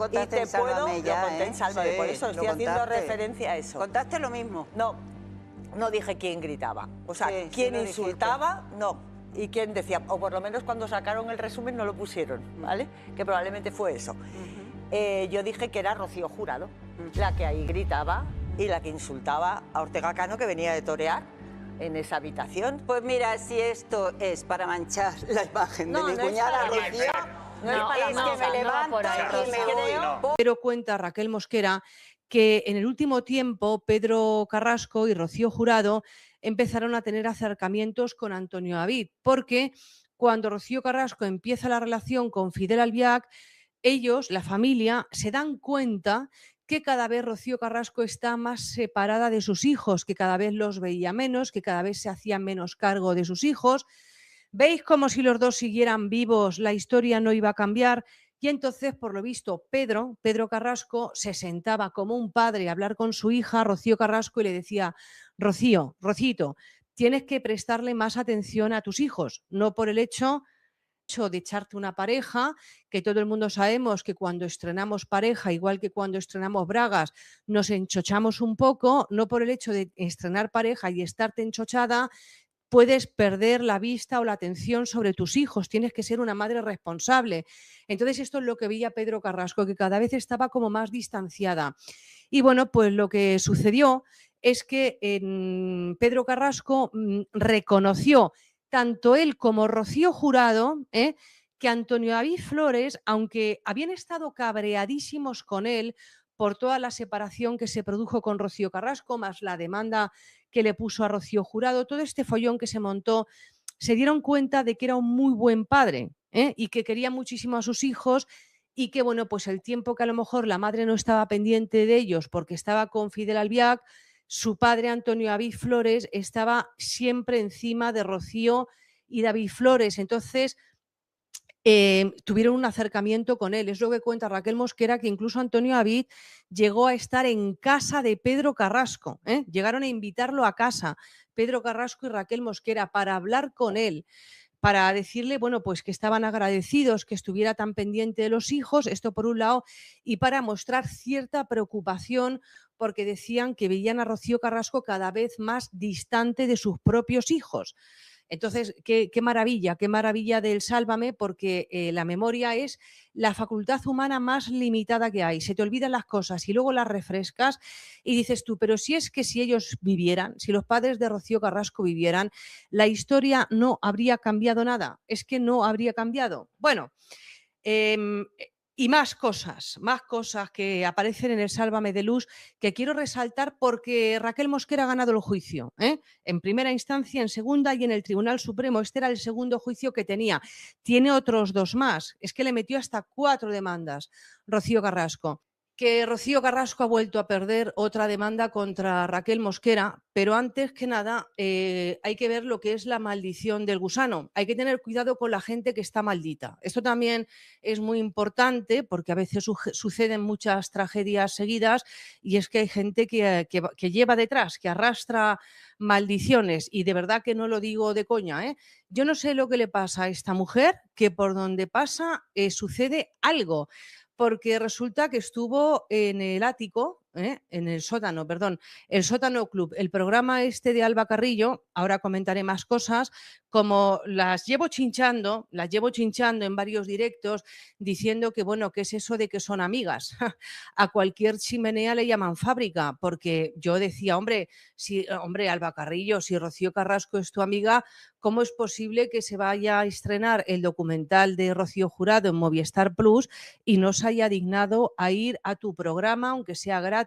Y te puedo, lo conté en Sálvame, Sí, por eso estoy haciendo contaste. referencia a eso. Contaste lo mismo. No dije quién gritaba, o sea, Sí, sí quién lo insultaba, no, y quién decía, o por lo menos cuando sacaron el resumen no lo pusieron, ¿vale? Que probablemente fue eso. Yo dije que era Rocío Jurado, la que ahí gritaba y la que insultaba a Ortega Cano, que venía de torear en esa habitación. Pues mira, si esto es para manchar la imagen de mi no es cuñada para Rocío, no es para es que manchar, me no va levanto por ahí, y me voy. Pero cuenta Raquel Mosquera que en el último tiempo Pedro Carrasco y Rocío Jurado empezaron a tener acercamientos con Antonio David, porque cuando Rocío Carrasco empieza la relación con Fidel Albiac, ellos, la familia, se dan cuenta que cada vez Rocío Carrasco está más separada de sus hijos, que cada vez los veía menos, que cada vez se hacía menos cargo de sus hijos. ¿Veis como si los dos siguieran vivos la historia no iba a cambiar? Y entonces, por lo visto, Pedro Carrasco se sentaba como un padre a hablar con su hija, Rocío Carrasco, y le decía, Rocío, Rocito, tienes que prestarle más atención a tus hijos, no por el hecho de echarte una pareja, que todo el mundo sabemos que cuando estrenamos pareja, igual que cuando estrenamos bragas, nos enchochamos un poco, no por el hecho de estrenar pareja y estarte enchochada, puedes perder la vista o la atención sobre tus hijos, tienes que ser una madre responsable. Entonces esto es lo que veía Pedro Carrasco, que cada vez estaba como más distanciada. Y bueno, pues lo que sucedió es que Pedro Carrasco reconoció, tanto él como Rocío Jurado, que Antonio David Flores, aunque habían estado cabreadísimos con él por toda la separación que se produjo con Rocío Carrasco, más la demanda que le puso a Rocío Jurado, todo este follón que se montó, se dieron cuenta de que era un muy buen padre y que quería muchísimo a sus hijos y que, bueno, pues el tiempo que a lo mejor la madre no estaba pendiente de ellos porque estaba con Fidel Albiac, su padre Antonio David Flores estaba siempre encima de Rocío y David Flores. Entonces, tuvieron un acercamiento con él. Es lo que cuenta Raquel Mosquera, que incluso Antonio David llegó a estar en casa de Pedro Carrasco. Llegaron a invitarlo a casa, Pedro Carrasco y Raquel Mosquera, para hablar con él, para decirle, bueno, pues que estaban agradecidos que estuviera tan pendiente de los hijos, esto por un lado, y para mostrar cierta preocupación porque decían que veían a Rocío Carrasco cada vez más distante de sus propios hijos. Entonces, qué maravilla del Sálvame, porque la memoria es la facultad humana más limitada que hay. Se te olvidan las cosas y luego las refrescas y dices tú, pero si es que si ellos vivieran, si los padres de Rocío Carrasco vivieran, la historia no habría cambiado nada. Es que no habría cambiado. Bueno, y más cosas que aparecen en el Sálvame de Luz que quiero resaltar porque Raquel Mosquera ha ganado el juicio, en primera instancia, en segunda y en el Tribunal Supremo. Este era el segundo juicio que tenía. Tiene otros 2 más. Es que le metió hasta 4 demandas Rocío Carrasco. Que Rocío Carrasco ha vuelto a perder otra demanda contra Raquel Mosquera, pero antes que nada hay que ver lo que es la maldición del gusano. Hay que tener cuidado con la gente que está maldita. Esto también es muy importante porque a veces suceden muchas tragedias seguidas y es que hay gente que lleva detrás, que arrastra maldiciones, y de verdad que no lo digo de coña. Yo no sé lo que le pasa a esta mujer, que por donde pasa sucede algo, porque resulta que estuvo en el ático, en el sótano, perdón, el Sótano Club, el programa este de Alba Carrillo. Ahora comentaré más cosas, como las llevo chinchando en varios directos, diciendo que, bueno, ¿qué es eso de que son amigas? A cualquier chimenea le llaman fábrica, porque yo decía, hombre, Alba Carrillo, si Rocío Carrasco es tu amiga, ¿cómo es posible que se vaya a estrenar el documental de Rocío Jurado en Movistar Plus y no se haya dignado a ir a tu programa, aunque sea gratis,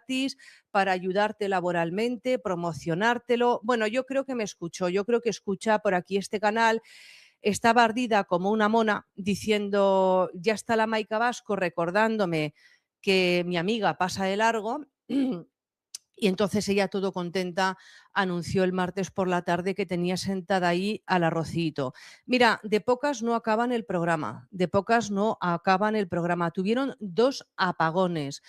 para ayudarte laboralmente, promocionártelo? Bueno, yo creo que me escuchó, yo creo que escucha por aquí este canal. Estaba ardida como una mona diciendo, ya está la Maica Vasco recordándome que mi amiga pasa de largo. Y entonces ella, todo contenta, anunció el martes por la tarde que tenía sentada ahí al Rocito. Mira, de pocas no acaban el programa, Tuvieron 2 apagones,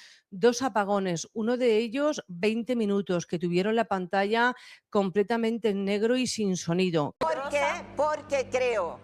uno de ellos 20 minutos, que tuvieron la pantalla completamente en negro y sin sonido. ¿Por qué? Porque creo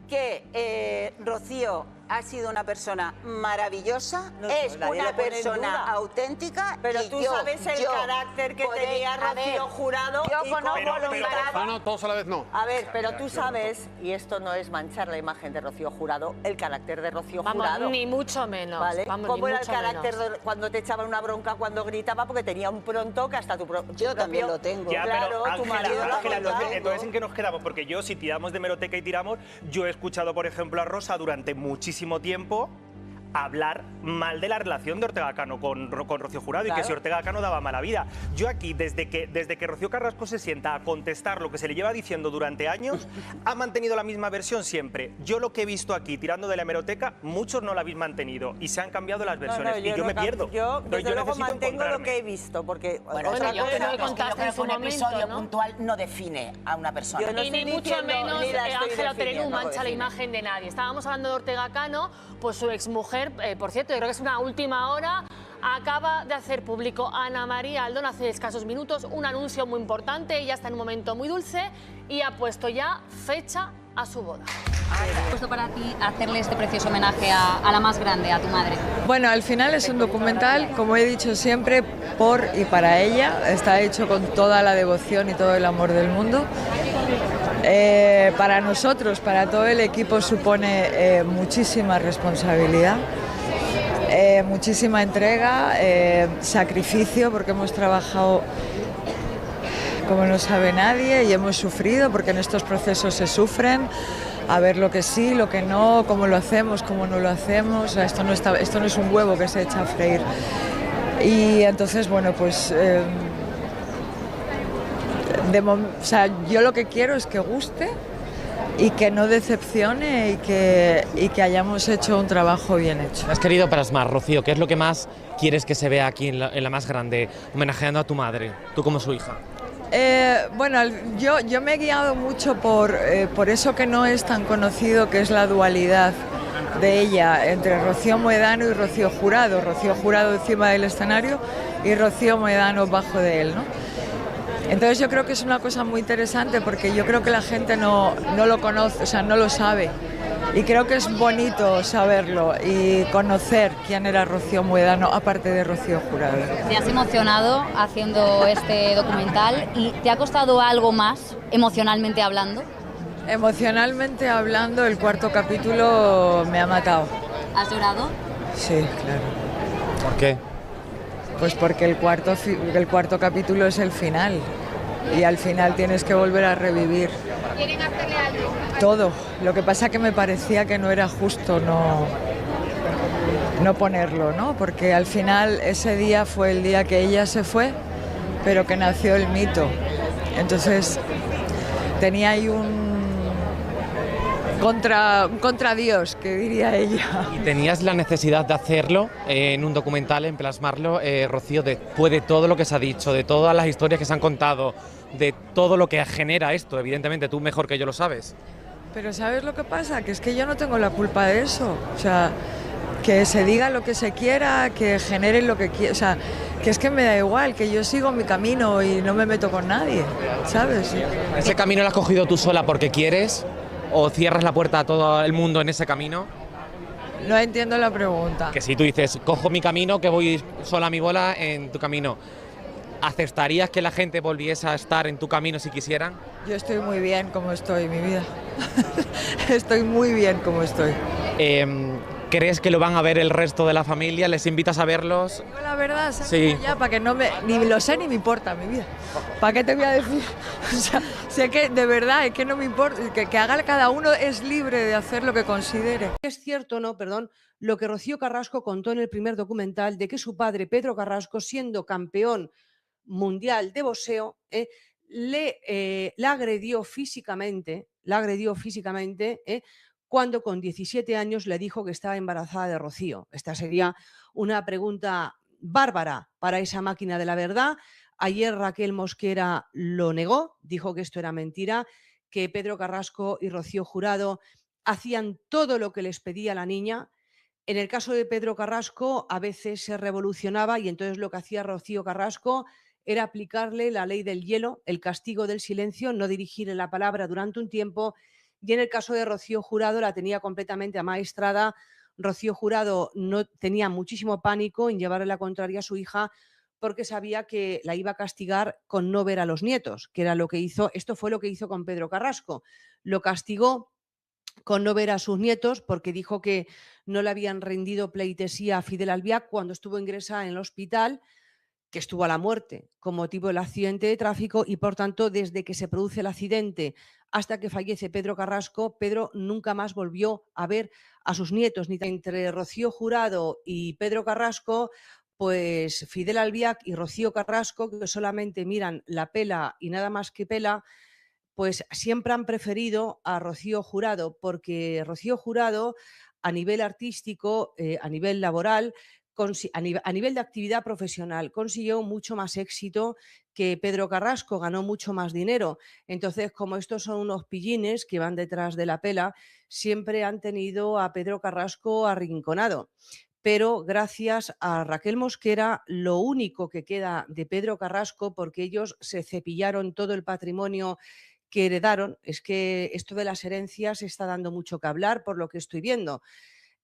que Rocío ha sido una persona maravillosa, No, es nadie una lo pone en persona duda. auténtica. Pero y tú yo, sabes el carácter que tenía a ver, Rocío Jurado yo y conozco cómo lo pero trataba. Rocío, no, todos a la vez no. A ver, pero tú sabes, y esto no es manchar la imagen de Rocío Jurado, el carácter de Rocío Vamos, Jurado. ni mucho menos. ¿Vale? Vamos, ¿Cómo ni era el mucho carácter menos. cuando te echaban una bronca, cuando gritaba? Porque tenía un pronto que hasta tu Yo también lo tengo. Ya, Claro, pero tu marido Ángela, lo ha contado. entonces ¿en qué nos quedamos? Porque yo, si tiramos de hemeroteca y tiramos, yo he escuchado, por ejemplo, a Rosa durante muchísimo tiempo hablar mal de la relación de Ortega Cano con Rocío Jurado y Claro. que si Ortega Cano daba mala vida. Yo aquí, desde que Rocío Carrasco se sienta a contestar lo que se le lleva diciendo durante años, ha mantenido la misma versión siempre. Yo lo que he visto aquí, tirando de la hemeroteca, muchos no la habéis mantenido y se han cambiado las versiones y yo no me pierdo. Yo, Entonces, desde luego, necesito mantengo lo encontrarme. que he visto, porque Bueno, otra yo cosa- creo que yo contaste creo en que su un episodio momento, ¿no? puntual no define a una persona. Yo no Y estoy ni mucho diciendo, menos ni la estoy Ángela Terenu definiendo, mancha la define. imagen de nadie. Estábamos hablando de Ortega Cano, pues su exmujer, por cierto, yo creo que es una última hora, acaba de hacer público Ana María Aldón hace escasos minutos un anuncio muy importante. Ella está en un momento muy dulce y ha puesto ya fecha a su boda. Puesto para ti hacerle este precioso homenaje a la más grande, a tu madre. Bueno, al final es un documental, como he dicho siempre, por y para ella. Está hecho con toda la devoción y todo el amor del mundo. Para nosotros, para todo el equipo, supone muchísima responsabilidad, muchísima entrega, sacrificio, porque hemos trabajado como no sabe nadie y hemos sufrido, porque en estos procesos se sufren, a ver lo que sí, lo que no, cómo lo hacemos, cómo no lo hacemos. O sea, esto no es un huevo que se echa a freír. Y entonces, bueno, pues o sea, yo lo que quiero es que guste y que no decepcione y que hayamos hecho un trabajo bien hecho. Has querido plasmar, Rocío, ¿qué es lo que más quieres que se vea aquí en la más grande, homenajeando a tu madre, tú como su hija? Bueno, yo me he guiado mucho por eso que no es tan conocido, que es la dualidad de ella entre Rocío Moedano y Rocío Jurado. Rocío Jurado encima del escenario y Rocío Moedano bajo de él, ¿no? Entonces yo creo que es una cosa muy interesante porque yo creo que la gente no lo conoce, o sea, no lo sabe. Y creo que es bonito saberlo y conocer quién era Rocío Moedano, aparte de Rocío Jurado. Te has emocionado haciendo este documental y ¿te ha costado algo más, emocionalmente hablando? Emocionalmente hablando, el cuarto capítulo me ha matado. ¿Has llorado? Sí, claro. ¿Por qué? Pues porque el cuarto capítulo es el final y al final tienes que volver a revivir todo. Lo que pasa que me parecía que no era justo no ponerlo, ¿no? Porque al final ese día fue el día que ella se fue, pero que nació el mito. Entonces tenía ahí un contra Dios, que diría ella. ¿Y tenías la necesidad de hacerlo en un documental, en plasmarlo, Rocío, después de todo lo que se ha dicho, de todas las historias que se han contado, de todo lo que genera esto? Evidentemente tú mejor que yo lo sabes. Pero ¿sabes lo que pasa? Que es que yo no tengo la culpa de eso. O sea, que se diga lo que se quiera, que generen lo que quiera. O sea, que es que me da igual, que yo sigo mi camino y no me meto con nadie, ¿sabes? ¿Ese camino lo has cogido tú sola porque quieres? ¿O cierras la puerta a todo el mundo en ese camino? No entiendo la pregunta. Que si tú dices, cojo mi camino, que voy sola a mi bola en tu camino, ¿aceptarías que la gente volviese a estar en tu camino si quisieran? Yo estoy muy bien como estoy, mi vida. Estoy muy bien como estoy. ¿Crees que lo van a ver el resto de la familia? ¿Les invitas a verlos? Digo la verdad, ¿sabes? Sí. Ya, para que no me... Ni lo sé ni me importa, mi vida. ¿Para qué te voy a decir? O sea, sé que de verdad es que no me importa. Que haga cada uno, es libre de hacer lo que considere. Es cierto, no, perdón, lo que Rocío Carrasco contó en el primer documental de que su padre, Pedro Carrasco, siendo campeón mundial de boxeo, la agredió físicamente, cuando con 17 años le dijo que estaba embarazada de Rocío. Esta sería una pregunta bárbara para esa máquina de la verdad. Ayer Raquel Mosquera lo negó, dijo que esto era mentira, que Pedro Carrasco y Rocío Jurado hacían todo lo que les pedía la niña. En el caso de Pedro Carrasco, a veces se revolucionaba y entonces lo que hacía Rocío Carrasco era aplicarle la ley del hielo, el castigo del silencio, no dirigirle la palabra durante un tiempo. Y en el caso de Rocío Jurado la tenía completamente amaestrada Rocío Jurado no tenía muchísimo pánico en llevarle la contraria a su hija porque sabía que la iba a castigar con no ver a los nietos, que era lo que hizo, esto fue lo que hizo con Pedro Carrasco. Lo castigó con no ver a sus nietos porque dijo que no le habían rendido pleitesía a Fidel Albiac cuando estuvo ingresada en el hospital, que estuvo a la muerte con motivo del accidente de tráfico y, por tanto, desde que se produce el accidente hasta que fallece Pedro Carrasco, Pedro nunca más volvió a ver a sus nietos. Ni entre Rocío Jurado y Pedro Carrasco, pues Fidel Albiac y Rocío Carrasco, que solamente miran la pela y nada más que pela, pues siempre han preferido a Rocío Jurado, porque Rocío Jurado, a nivel artístico, a nivel laboral, a nivel de actividad profesional, consiguió mucho más éxito que Pedro Carrasco, ganó mucho más dinero. Entonces, como estos son unos pillines que van detrás de la pela, siempre han tenido a Pedro Carrasco arrinconado. Pero gracias a Raquel Mosquera, lo único que queda de Pedro Carrasco, porque ellos se cepillaron todo el patrimonio que heredaron, es que esto de las herencias está dando mucho que hablar por lo que estoy viendo.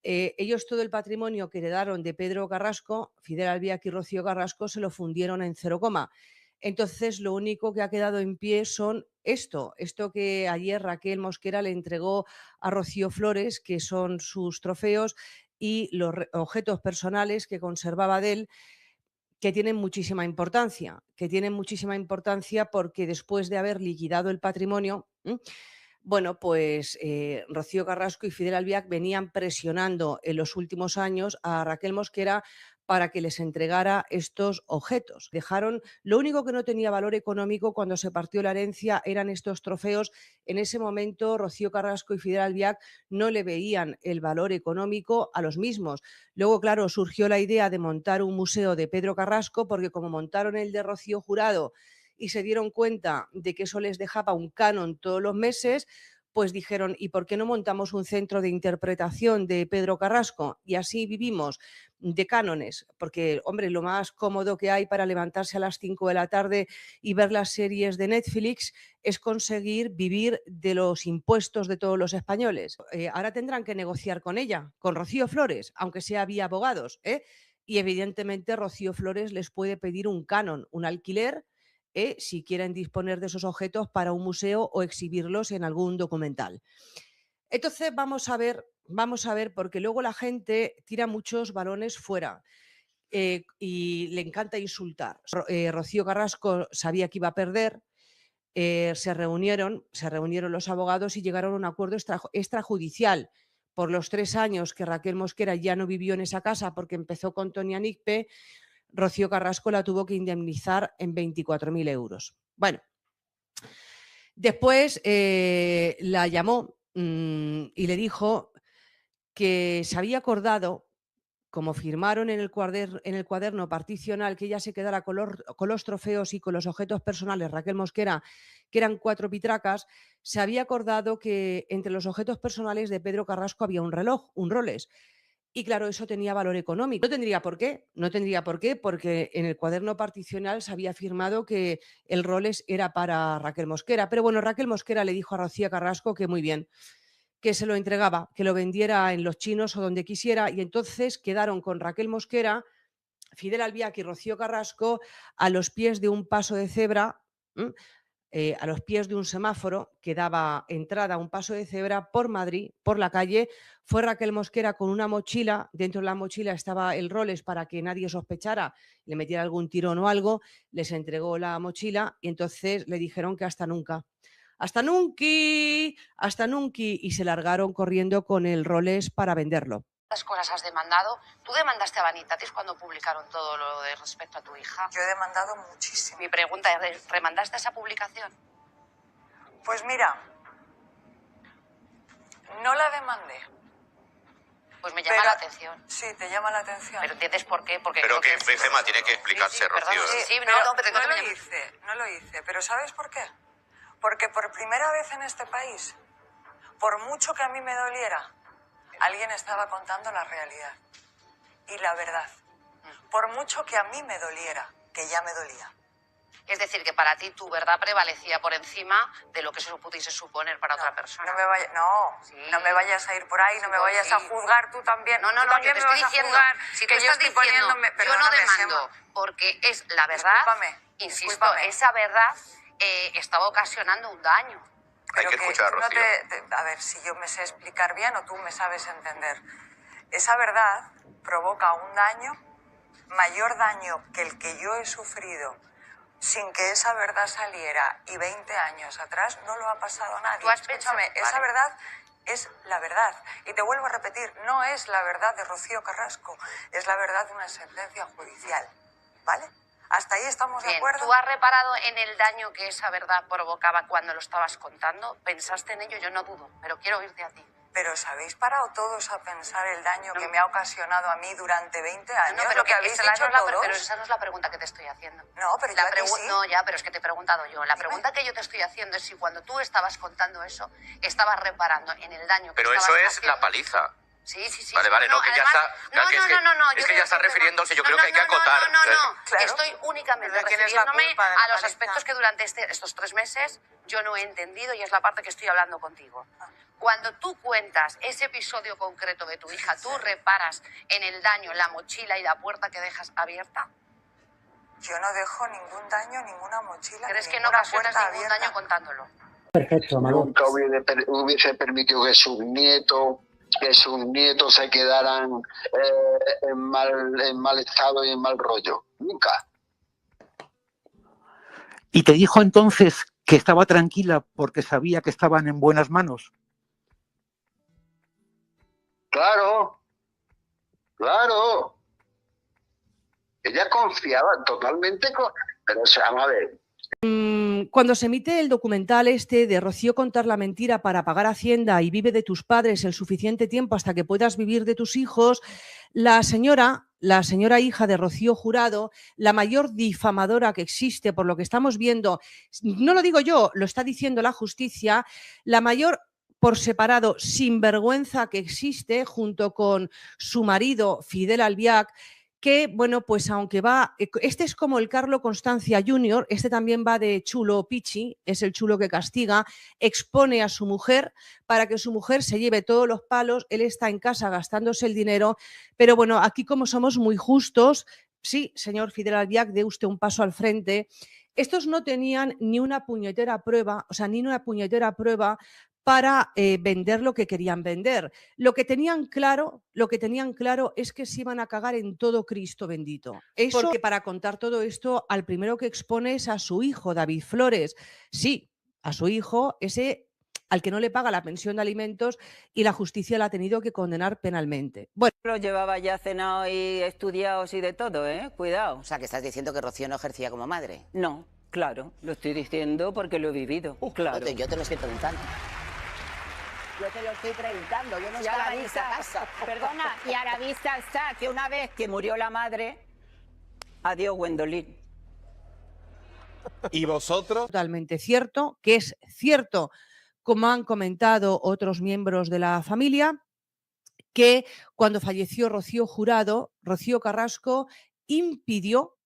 Ellos todo el patrimonio que heredaron de Pedro Carrasco, Fidel Albiac y Rocío Carrasco, se lo fundieron en 0, entonces lo único que ha quedado en pie son esto que ayer Raquel Mosquera le entregó a Rocío Flores, que son sus trofeos y los objetos personales que conservaba de él, que tienen muchísima importancia, porque después de haber liquidado el patrimonio, bueno, pues Rocío Carrasco y Fidel Albiac venían presionando en los últimos años a Raquel Mosquera para que les entregara estos objetos. Dejaron, lo único que no tenía valor económico cuando se partió la herencia eran estos trofeos. En ese momento Rocío Carrasco y Fidel Albiac no le veían el valor económico a los mismos. Luego, claro, surgió la idea de montar un museo de Pedro Carrasco, porque como montaron el de Rocío Jurado y se dieron cuenta de que eso les dejaba un canon todos los meses, pues dijeron, ¿y por qué no montamos un centro de interpretación de Pedro Carrasco? Y así vivimos de cánones, porque, hombre, lo más cómodo que hay para levantarse a las 5 de la tarde y ver las series de Netflix es conseguir vivir de los impuestos de todos los españoles. Ahora tendrán que negociar con ella, con Rocío Flores, aunque sea vía abogados, y evidentemente Rocío Flores les puede pedir un canon, un alquiler, si quieren disponer de esos objetos para un museo o exhibirlos en algún documental. Entonces vamos a ver, porque luego la gente tira muchos balones fuera y le encanta insultar. Rocío Carrasco sabía que iba a perder, se reunieron los abogados y llegaron a un acuerdo extrajudicial. Por los 3 años que Raquel Mosquera ya no vivió en esa casa porque empezó con Tony Anicpe, Rocío Carrasco la tuvo que indemnizar en 24.000 euros. Bueno, después la llamó y le dijo que se había acordado, como firmaron en el cuaderno particional, que ella se quedara con los trofeos y con los objetos personales, Raquel Mosquera, que eran 4 pitracas, se había acordado que entre los objetos personales de Pedro Carrasco había un reloj, un Rolex. Y claro, eso tenía valor económico. No tendría por qué, porque en el cuaderno particional se había firmado que el Rolex era para Raquel Mosquera. Pero bueno, Raquel Mosquera le dijo a Rocío Carrasco que muy bien, que se lo entregaba, que lo vendiera en los chinos o donde quisiera, y entonces quedaron con Raquel Mosquera, Fidel Albiac y Rocío Carrasco a los pies de un paso de cebra, a los pies de un semáforo que daba entrada a un paso de cebra por Madrid, por la calle. Fue Raquel Mosquera con una mochila, dentro de la mochila estaba el Rolex para que nadie sospechara, le metiera algún tirón o algo, les entregó la mochila y entonces le dijeron que hasta nunca. ¡Hasta nunca! ¡Hasta nunca! Y se largaron corriendo con el Rolex para venderlo. ¿Cuántas cosas has demandado? ¿Tú demandaste a Vanitatis cuando publicaron todo lo de respecto a tu hija? Yo he demandado muchísimo. Mi pregunta es, ¿remandaste esa publicación? Pues mira, no la demandé. Pues me llama la atención. Sí, te llama la atención. ¿Pero entiendes por qué? Porque pero que Gemma tiene que explicarse, Rocío. No lo hice. Pero ¿sabes por qué? Porque por primera vez en este país, por mucho que a mí me doliera, alguien estaba contando la realidad y la verdad. Por mucho que a mí me doliera, que ya me dolía, Es decir, que para ti tu verdad prevalecía por encima de lo que eso pudiese suponer para otra persona. No me vayas a ir por ahí, no me vayas a juzgar tú también. No, Tú yo también te me estoy vas a diciendo, juzgar si que tú yo estás estoy diciendo, poniéndome... yo no Perdóname, demando, Gemma. porque es la verdad, insisto, discúlpame. esa verdad estaba ocasionando un daño. Hay que escuchar a Rocío. A ver, si yo me sé explicar bien o tú me sabes entender. Esa verdad provoca un daño, mayor daño que el que yo he sufrido sin que esa verdad saliera, y 20 años atrás no lo ha pasado a nadie. ¿Tú has Escúchame, pensado? esa Vale. verdad es la verdad. Y te vuelvo a repetir, no es la verdad de Rocío Carrasco, es la verdad de una sentencia judicial. ¿Vale? ¿Hasta ahí estamos de Bien, acuerdo? ¿tú has reparado en el daño que esa verdad provocaba cuando lo estabas contando? ¿Pensaste en ello? Yo no dudo, pero quiero oírte a ti. Pero ¿os habéis parado todos a pensar el daño que me ha ocasionado a mí durante 20 años? No, pero lo que habéis esa dicho no es todos. pero esa no es la pregunta que te estoy haciendo. No, pero la yo a ti sí. No, ya, pero es que te he preguntado yo. La pregunta que yo te estoy haciendo es si cuando tú estabas contando eso, estabas reparando en el daño que Pero eso estabas es haciendo. la paliza. Sí. Vale, no, que ya además, está... claro, es que ya está refiriéndose, yo creo que hay que acotar. Claro. Estoy únicamente ¿De quién es la refiriéndome culpa de la a los paliza? aspectos que durante estos 3 meses yo no he entendido y es la parte que estoy hablando contigo. Cuando tú cuentas ese episodio concreto de tu hija, tú reparas en el daño, en la mochila y la puerta que dejas abierta. Yo no dejo ningún daño, ninguna mochila. ¿Crees ni que no ninguna ocasionas puerta ningún abierta? daño contándolo? Perfecto, nunca hubiese permitido que sus nietos se quedaran en mal estado y en mal rollo. Nunca. ¿Y te dijo entonces que estaba tranquila porque sabía que estaban en buenas manos? Claro. Ella confiaba totalmente, pero vamos a ver. Cuando se emite el documental este de Rocío contar la mentira para pagar Hacienda y vive de tus padres el suficiente tiempo hasta que puedas vivir de tus hijos, la señora hija de Rocío Jurado, la mayor difamadora que existe por lo que estamos viendo, no lo digo yo, lo está diciendo la justicia, la mayor por separado sinvergüenza que existe junto con su marido Fidel Albiac, que, bueno, pues aunque va, este es como el Carlo Constancia Jr., este también va de chulo pichi, es el chulo que castiga, expone a su mujer para que su mujer se lleve todos los palos, él está en casa gastándose el dinero, pero bueno, aquí como somos muy justos, sí, señor Fidel Albiac, dé usted un paso al frente, estos no tenían ni una puñetera prueba, para vender lo que querían vender. Lo que tenían claro es que se iban a cagar en todo Cristo bendito. Eso, porque para contar todo esto, al primero que expone es a su hijo, David Flores. Sí, a su hijo, ese al que no le paga la pensión de alimentos y la justicia la ha tenido que condenar penalmente. Bueno, Lo llevaba ya cenado y estudiados y de todo, ¿eh? Cuidado. O sea, que estás diciendo que Rocío no ejercía como madre. No, claro, lo estoy diciendo porque lo he vivido. Claro. Yo te lo estoy preguntando. Yo te lo estoy preguntando, yo no estaba en esa casa. Perdona, y a la vista está que una vez que murió la madre, adiós Gwendolyn. ¿Y vosotros? Totalmente cierto, que es cierto, como han comentado otros miembros de la familia, que cuando falleció Rocío Jurado, Rocío Carrasco impidió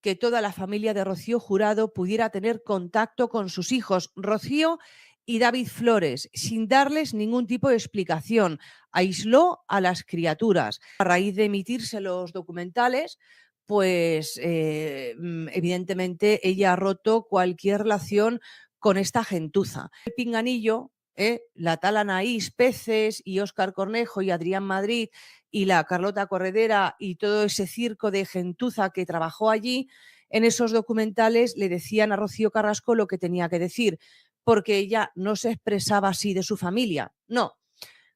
que toda la familia de Rocío Jurado pudiera tener contacto con sus hijos, Rocío y David Flores, sin darles ningún tipo de explicación. Aisló a las criaturas. A raíz de emitirse los documentales, pues evidentemente ella ha roto cualquier relación con esta gentuza. El pinganillo, la tal Anaís Peces y Óscar Cornejo y Adrián Madrid y la Carlota Corredera y todo ese circo de gentuza que trabajó allí, en esos documentales le decían a Rocío Carrasco lo que tenía que decir, porque ella no se expresaba así de su familia. No,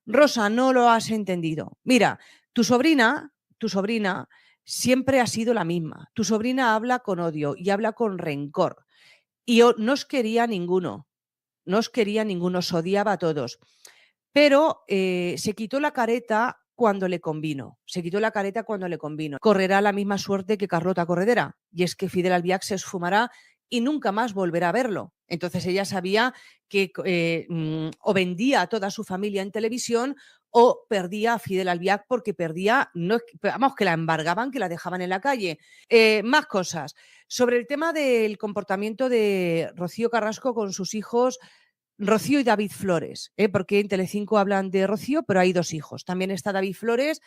Rosa, no lo has entendido. Mira, tu sobrina siempre ha sido la misma. Tu sobrina habla con odio y habla con rencor. Y no os quería ninguno, os odiaba a todos. Pero se quitó la careta cuando le convino. Correrá la misma suerte que Carlota Corredera, y es que Fidel Albiac se esfumará y nunca más volverá a verlo. Entonces ella sabía que o vendía a toda su familia en televisión o perdía a Fidel Albiac porque perdía, no, vamos, que la embargaban, que la dejaban en la calle. Más cosas. Sobre el tema del comportamiento de Rocío Carrasco con sus hijos, Rocío y David Flores, porque en Telecinco hablan de Rocío, pero hay 2 hijos. También está David Flores.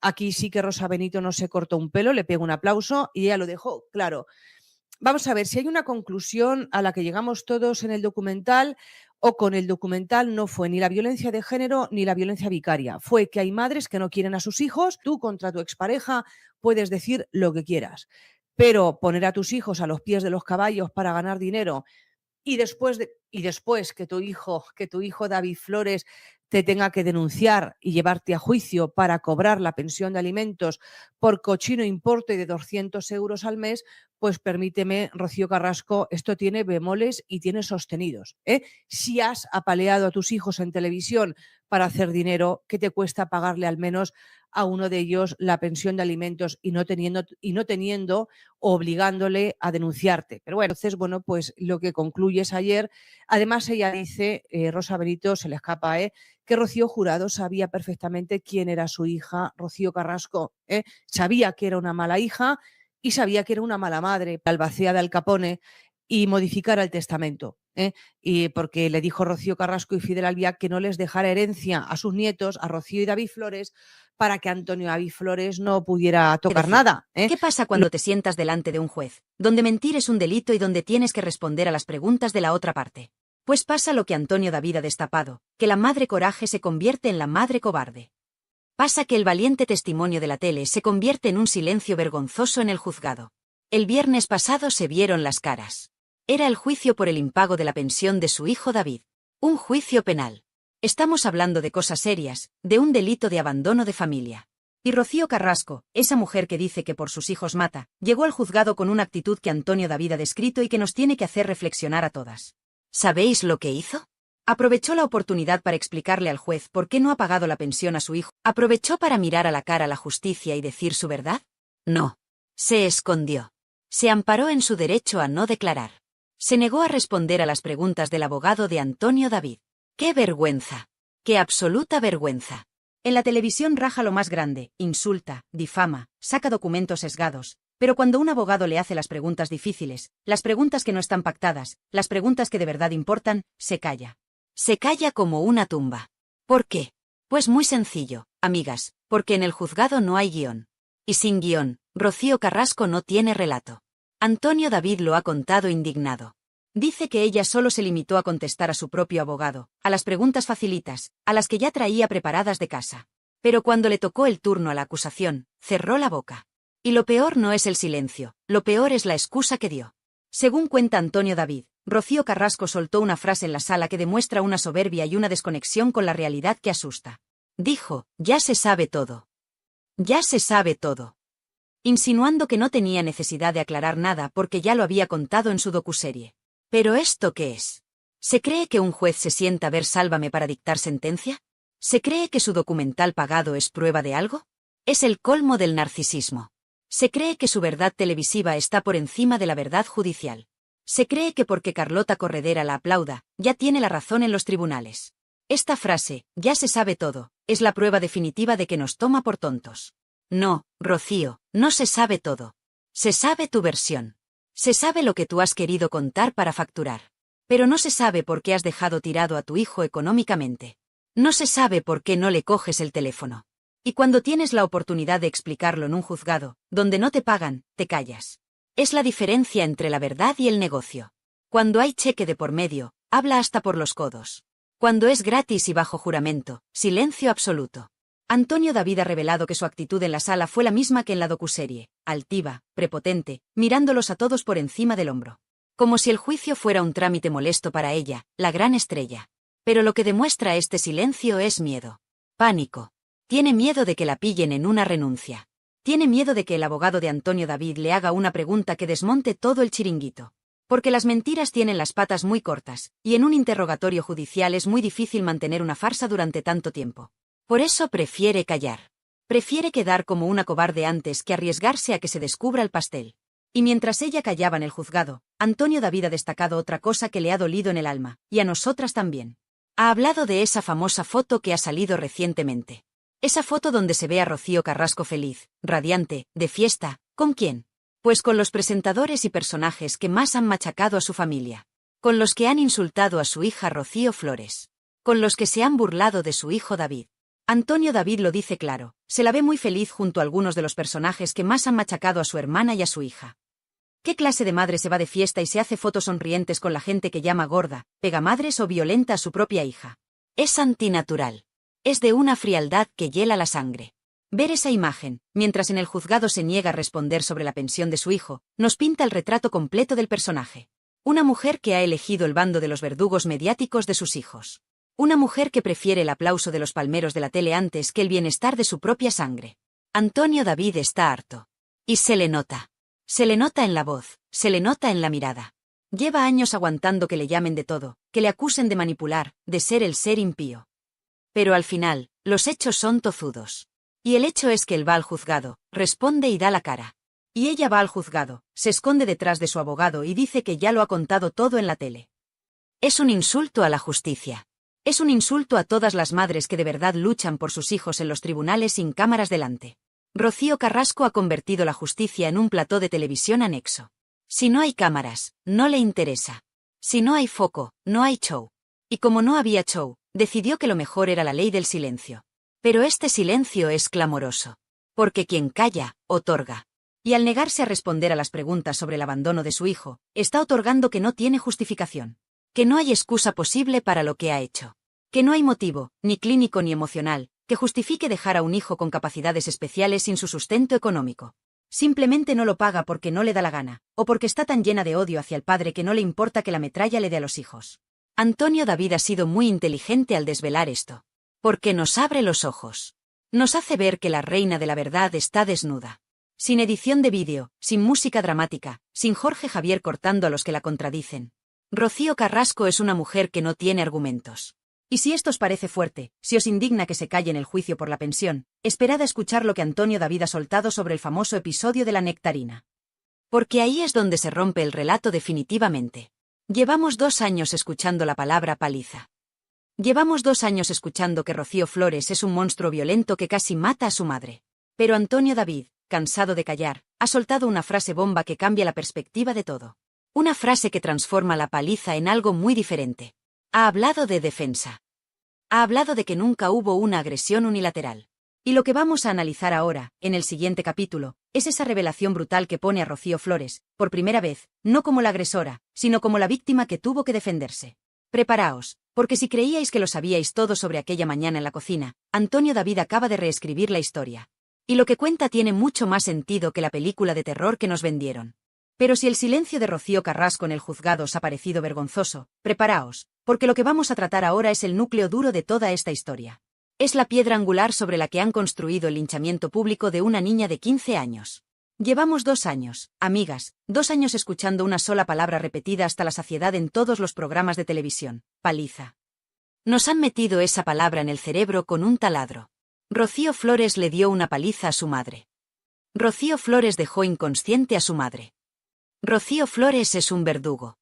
Aquí sí que Rosa Benito no se cortó un pelo, le pego un aplauso y ella lo dejó claro. Vamos a ver, si hay una conclusión a la que llegamos todos en el documental o con el documental, no fue ni la violencia de género ni la violencia vicaria. Fue que hay madres que no quieren a sus hijos, tú contra tu expareja puedes decir lo que quieras, pero poner a tus hijos a los pies de los caballos para ganar dinero y después que tu hijo David Flores te tenga que denunciar y llevarte a juicio para cobrar la pensión de alimentos por cochino importe de 200 euros al mes, pues permíteme, Rocío Carrasco, esto tiene bemoles y tiene sostenidos. Si has apaleado a tus hijos en televisión para hacer dinero, ¿qué te cuesta pagarle al menos a uno de ellos la pensión de alimentos y no teniendo obligándole a denunciarte? Pero bueno, entonces, pues lo que concluyes ayer, además ella dice, Rosa Benito se le escapa, que Rocío Jurado sabía perfectamente quién era su hija, Rocío Carrasco, sabía que era una mala hija y sabía que era una mala madre, albacea de Al Capone, y modificara el testamento. Y porque le dijo Rocío Carrasco y Fidel Albiac que no les dejara herencia a sus nietos, a Rocío y David Flores, para que Antonio David Flores no pudiera tocar nada. ¿Qué pasa cuando te sientas delante de un juez, donde mentir es un delito y donde tienes que responder a las preguntas de la otra parte? Pues pasa lo que Antonio David ha destapado, que la madre coraje se convierte en la madre cobarde. Pasa que el valiente testimonio de la tele se convierte en un silencio vergonzoso en el juzgado. El viernes pasado se vieron las caras. Era el juicio por el impago de la pensión de su hijo David. Un juicio penal. Estamos hablando de cosas serias, de un delito de abandono de familia. Y Rocío Carrasco, esa mujer que dice que por sus hijos mata, llegó al juzgado con una actitud que Antonio David ha descrito y que nos tiene que hacer reflexionar a todas. ¿Sabéis lo que hizo? Aprovechó la oportunidad para explicarle al juez por qué no ha pagado la pensión a su hijo. ¿Aprovechó para mirar a la cara a la justicia y decir su verdad? No. Se escondió. Se amparó en su derecho a no declarar. Se negó a responder a las preguntas del abogado de Antonio David. ¡Qué vergüenza! ¡Qué absoluta vergüenza! En la televisión raja lo más grande, insulta, difama, saca documentos sesgados, pero cuando un abogado le hace las preguntas difíciles, las preguntas que no están pactadas, las preguntas que de verdad importan, se calla. Se calla como una tumba. ¿Por qué? Pues muy sencillo, amigas, porque en el juzgado no hay guión. Y sin guión, Rocío Carrasco no tiene relato. Antonio David lo ha contado indignado. Dice que ella solo se limitó a contestar a su propio abogado, a las preguntas facilitas, a las que ya traía preparadas de casa. Pero cuando le tocó el turno a la acusación, cerró la boca. Y lo peor no es el silencio, lo peor es la excusa que dio. Según cuenta Antonio David, Rocío Carrasco soltó una frase en la sala que demuestra una soberbia y una desconexión con la realidad que asusta. Dijo, ya se sabe todo. Ya se sabe todo. Insinuando que no tenía necesidad de aclarar nada porque ya lo había contado en su docuserie. ¿Pero esto qué es? ¿Se cree que un juez se sienta a ver Sálvame para dictar sentencia? ¿Se cree que su documental pagado es prueba de algo? Es el colmo del narcisismo. Se cree que su verdad televisiva está por encima de la verdad judicial. Se cree que porque Carlota Corredera la aplauda, ya tiene la razón en los tribunales. Esta frase, ya se sabe todo, es la prueba definitiva de que nos toma por tontos. No, Rocío, no se sabe todo. Se sabe tu versión. Se sabe lo que tú has querido contar para facturar. Pero no se sabe por qué has dejado tirado a tu hijo económicamente. No se sabe por qué no le coges el teléfono. Y cuando tienes la oportunidad de explicarlo en un juzgado, donde no te pagan, te callas. Es la diferencia entre la verdad y el negocio. Cuando hay cheque de por medio, habla hasta por los codos. Cuando es gratis y bajo juramento, silencio absoluto. Antonio David ha revelado que su actitud en la sala fue la misma que en la docuserie, altiva, prepotente, mirándolos a todos por encima del hombro. Como si el juicio fuera un trámite molesto para ella, la gran estrella. Pero lo que demuestra este silencio es miedo. Pánico. Tiene miedo de que la pillen en una renuncia. Tiene miedo de que el abogado de Antonio David le haga una pregunta que desmonte todo el chiringuito. Porque las mentiras tienen las patas muy cortas, y en un interrogatorio judicial es muy difícil mantener una farsa durante tanto tiempo. Por eso prefiere callar. Prefiere quedar como una cobarde antes que arriesgarse a que se descubra el pastel. Y mientras ella callaba en el juzgado, Antonio David ha destacado otra cosa que le ha dolido en el alma, y a nosotras también. Ha hablado de esa famosa foto que ha salido recientemente. Esa foto donde se ve a Rocío Carrasco feliz, radiante, de fiesta. ¿Con quién? Pues con los presentadores y personajes que más han machacado a su familia. Con los que han insultado a su hija Rocío Flores. Con los que se han burlado de su hijo David. Antonio David lo dice claro, se la ve muy feliz junto a algunos de los personajes que más han machacado a su hermana y a su hija. ¿Qué clase de madre se va de fiesta y se hace fotos sonrientes con la gente que llama gorda, pegamadres o violenta a su propia hija? Es antinatural. Es de una frialdad que hiela la sangre. Ver esa imagen, mientras en el juzgado se niega a responder sobre la pensión de su hijo, nos pinta el retrato completo del personaje. Una mujer que ha elegido el bando de los verdugos mediáticos de sus hijos. Una mujer que prefiere el aplauso de los palmeros de la tele antes que el bienestar de su propia sangre. Antonio David está harto. Y se le nota. Se le nota en la voz, se le nota en la mirada. Lleva años aguantando que le llamen de todo, que le acusen de manipular, de ser el ser impío. Pero al final, los hechos son tozudos. Y el hecho es que él va al juzgado, responde y da la cara. Y ella va al juzgado, se esconde detrás de su abogado y dice que ya lo ha contado todo en la tele. Es un insulto a la justicia. Es un insulto a todas las madres que de verdad luchan por sus hijos en los tribunales sin cámaras delante. Rocío Carrasco ha convertido la justicia en un plató de televisión anexo. Si no hay cámaras, no le interesa. Si no hay foco, no hay show. Y como no había show, decidió que lo mejor era la ley del silencio. Pero este silencio es clamoroso. Porque quien calla, otorga. Y al negarse a responder a las preguntas sobre el abandono de su hijo, está otorgando que no tiene justificación. Que no hay excusa posible para lo que ha hecho. Que no hay motivo, ni clínico ni emocional, que justifique dejar a un hijo con capacidades especiales sin su sustento económico. Simplemente no lo paga porque no le da la gana, o porque está tan llena de odio hacia el padre que no le importa que la metralla le dé a los hijos. Antonio David ha sido muy inteligente al desvelar esto. Porque nos abre los ojos. Nos hace ver que la reina de la verdad está desnuda. Sin edición de vídeo, sin música dramática, sin Jorge Javier cortando a los que la contradicen. Rocío Carrasco es una mujer que no tiene argumentos. Y si esto os parece fuerte, si os indigna que se calle en el juicio por la pensión, esperad a escuchar lo que Antonio David ha soltado sobre el famoso episodio de la nectarina. Porque ahí es donde se rompe el relato definitivamente. Llevamos 2 años escuchando la palabra paliza. Llevamos 2 años escuchando que Rocío Flores es un monstruo violento que casi mata a su madre. Pero Antonio David, cansado de callar, ha soltado una frase bomba que cambia la perspectiva de todo. Una frase que transforma la paliza en algo muy diferente. Ha hablado de defensa. Ha hablado de que nunca hubo una agresión unilateral. Y lo que vamos a analizar ahora, en el siguiente capítulo, es esa revelación brutal que pone a Rocío Flores, por primera vez, no como la agresora, sino como la víctima que tuvo que defenderse. Preparaos, porque si creíais que lo sabíais todo sobre aquella mañana en la cocina, Antonio David acaba de reescribir la historia. Y lo que cuenta tiene mucho más sentido que la película de terror que nos vendieron. Pero si el silencio de Rocío Carrasco en el juzgado os ha parecido vergonzoso, preparaos, porque lo que vamos a tratar ahora es el núcleo duro de toda esta historia. Es la piedra angular sobre la que han construido el linchamiento público de una niña de 15 años. Llevamos 2 años, amigas, 2 años escuchando una sola palabra repetida hasta la saciedad en todos los programas de televisión: paliza. Nos han metido esa palabra en el cerebro con un taladro. Rocío Flores le dio una paliza a su madre. Rocío Flores dejó inconsciente a su madre. Rocío Flores es un verdugo.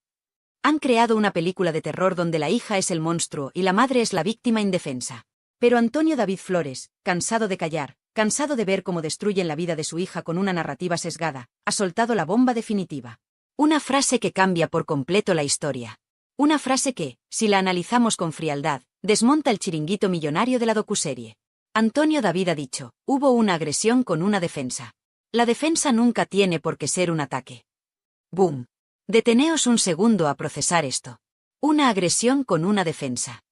Han creado una película de terror donde la hija es el monstruo y la madre es la víctima indefensa. Pero Antonio David Flores, cansado de callar, cansado de ver cómo destruyen la vida de su hija con una narrativa sesgada, ha soltado la bomba definitiva. Una frase que cambia por completo la historia. Una frase que, si la analizamos con frialdad, desmonta el chiringuito millonario de la docuserie. Antonio David ha dicho, hubo una agresión con una defensa. La defensa nunca tiene por qué ser un ataque. ¡Boom! Deteneos un segundo a procesar esto. Una agresión con una defensa.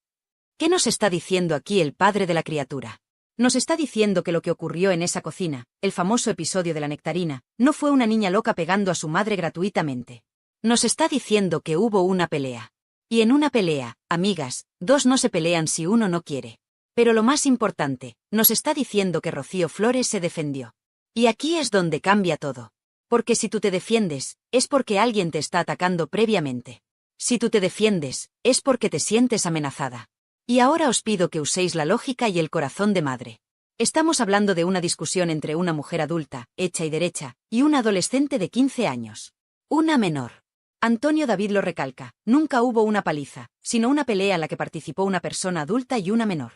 ¿Qué nos está diciendo aquí el padre de la criatura? Nos está diciendo que lo que ocurrió en esa cocina, el famoso episodio de la nectarina, no fue una niña loca pegando a su madre gratuitamente. Nos está diciendo que hubo una pelea. Y en una pelea, amigas, 2 no se pelean si uno no quiere. Pero lo más importante, nos está diciendo que Rocío Flores se defendió. Y aquí es donde cambia todo. Porque si tú te defiendes, es porque alguien te está atacando previamente. Si tú te defiendes, es porque te sientes amenazada. Y ahora os pido que uséis la lógica y el corazón de madre. Estamos hablando de una discusión entre una mujer adulta, hecha y derecha, y una adolescente de 15 años. Una menor. Antonio David lo recalca, nunca hubo una paliza, sino una pelea en la que participó una persona adulta y una menor.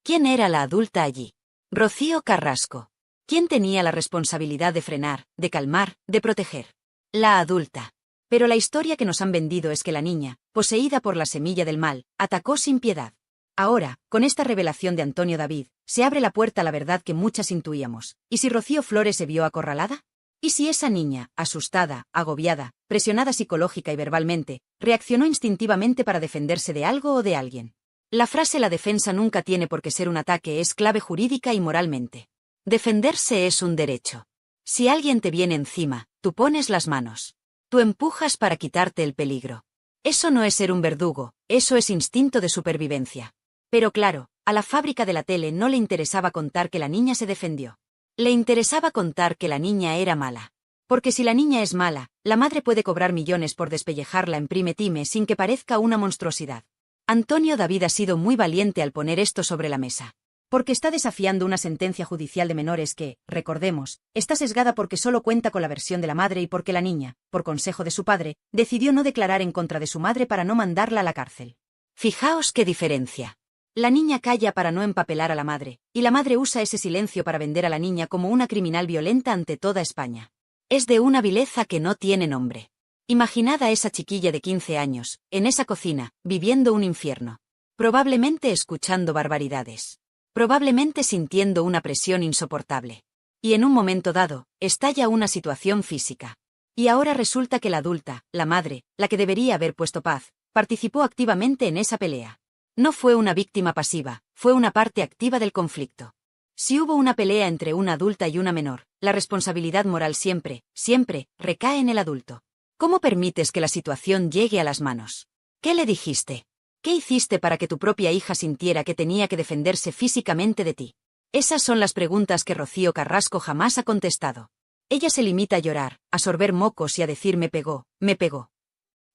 ¿Quién era la adulta allí? Rocío Carrasco. ¿Quién tenía la responsabilidad de frenar, de calmar, de proteger? La adulta. Pero la historia que nos han vendido es que la niña, poseída por la semilla del mal, atacó sin piedad. Ahora, con esta revelación de Antonio David, se abre la puerta a la verdad que muchas intuíamos. ¿Y si Rocío Flores se vio acorralada? ¿Y si esa niña, asustada, agobiada, presionada psicológica y verbalmente, reaccionó instintivamente para defenderse de algo o de alguien? La frase «la defensa nunca tiene por qué ser un ataque» es clave jurídica y moralmente. Defenderse es un derecho. Si alguien te viene encima, tú pones las manos. Tú empujas para quitarte el peligro. Eso no es ser un verdugo, eso es instinto de supervivencia. Pero claro, a la fábrica de la tele no le interesaba contar que la niña se defendió. Le interesaba contar que la niña era mala. Porque si la niña es mala, la madre puede cobrar millones por despellejarla en prime time sin que parezca una monstruosidad. Antonio David ha sido muy valiente al poner esto sobre la mesa. Porque está desafiando una sentencia judicial de menores que, recordemos, está sesgada porque solo cuenta con la versión de la madre y porque la niña, por consejo de su padre, decidió no declarar en contra de su madre para no mandarla a la cárcel. Fijaos qué diferencia. La niña calla para no empapelar a la madre, y la madre usa ese silencio para vender a la niña como una criminal violenta ante toda España. Es de una vileza que no tiene nombre. Imaginad a esa chiquilla de 15 años, en esa cocina, viviendo un infierno. Probablemente escuchando barbaridades. Probablemente sintiendo una presión insoportable. Y en un momento dado, estalla una situación física. Y ahora resulta que la adulta, la madre, la que debería haber puesto paz, participó activamente en esa pelea. No fue una víctima pasiva, fue una parte activa del conflicto. Si hubo una pelea entre una adulta y una menor, la responsabilidad moral siempre, siempre, recae en el adulto. ¿Cómo permites que la situación llegue a las manos? ¿Qué le dijiste? ¿Qué hiciste para que tu propia hija sintiera que tenía que defenderse físicamente de ti? Esas son las preguntas que Rocío Carrasco jamás ha contestado. Ella se limita a llorar, a sorber mocos y a decir me pegó, me pegó.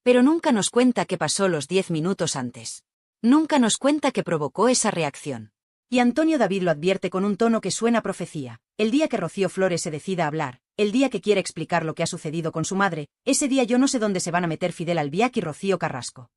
Pero nunca nos cuenta qué pasó los 10 minutos antes. Nunca nos cuenta qué provocó esa reacción. Y Antonio David lo advierte con un tono que suena a profecía. El día que Rocío Flores se decida a hablar, el día que quiera explicar lo que ha sucedido con su madre, ese día yo no sé dónde se van a meter Fidel Albiac y Rocío Carrasco.